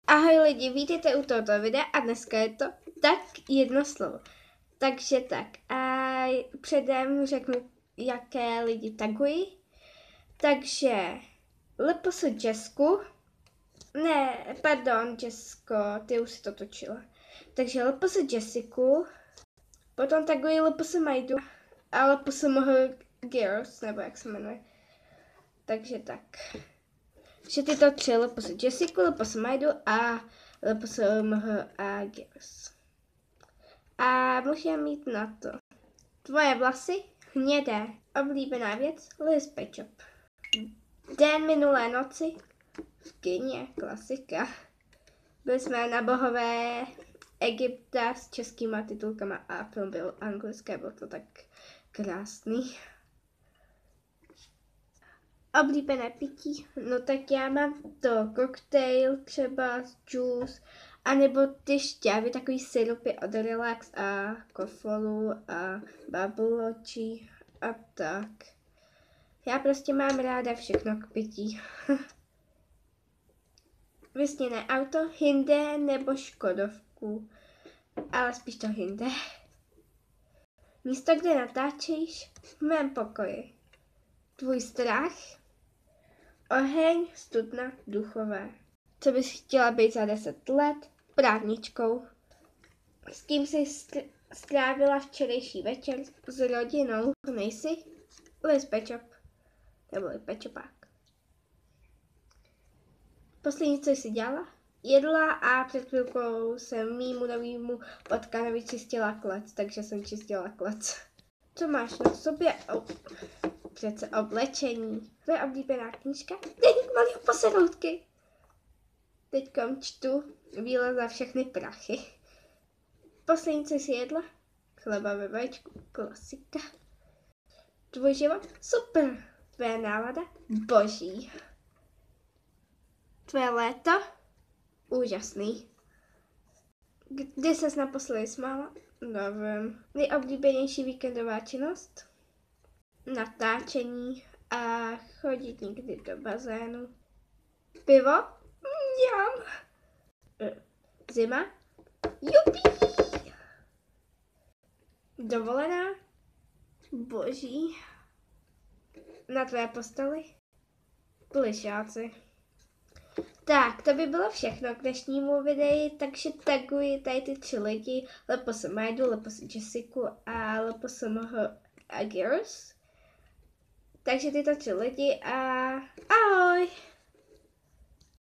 Ahoj lidi, vítejte u tohoto videa a dneska je to tak jedno slovo. Takže tak, a předem řeknu, jaké lidi taguji. Takže LPS Jessku, Jessico, ty už si to točila. Takže LPS Jessiku, potom taguji LPS Majdu a LPS Girls, nebo jak se jmenuje. Takže tak. Že tyto tři LPS Jessiku, LPS Majdu a LPS a Girls. A můžeme mít na to tvoje vlasy hnědé, oblíbená věc Liz Pečop. Den minulé noci v kině, klasika. Byli jsme na bohové Egypta s českýma titulkama a film byl anglické, byl to tak krásný. Oblíbené pití, no tak já mám to koktejl, třeba juice, anebo ty šťávy, takový syrupy od Relax a Kofolu a Bubble tea a tak. Já prostě mám ráda všechno k pití. Vysněné auto, Hyundai nebo Škodovku, ale spíš to Hyundai. Místo, kde natáčíš, v mém pokoji. Tvůj strach, oheň, studna, duchové. Co bys chtěla být za 10 let? Právničkou. S kým jsi strávila včerejší večer? S rodinou. Nejsi? Liz Pečop. Nebo Pečopák. Poslední, co jsi dělala? Jedla a před chvilkou jsem mýmu novýmu potkanovi čistila klec, takže jsem čistila klec. Co máš na sobě? Přece oblečení. Tvoje oblíbená knížka? Deník malého poseroutky. Teďkom čtu Víla za všechny prachy. Poslední, co jsi jedla? Chleba ve vajíčku, klasika. Tvůj život? Super. Tvoje nálada? Boží. Tvoje léto? Úžasný. Kdy ses naposledy smála? Nevím. Nejoblíbenější víkendová činnost? Natáčení a chodit někdy do bazénu. Pivo? Mňam. Zima? Jupi! Dovolená? Boží. Na tvé posteli? Plišáci. Tak, to by bylo všechno k dnešnímu videu, takže taguji tady ty 3 lidi, LPS Majdu, LPS Jessiku a LPS a Girls. Takže tyto 3 lidi a ahoj!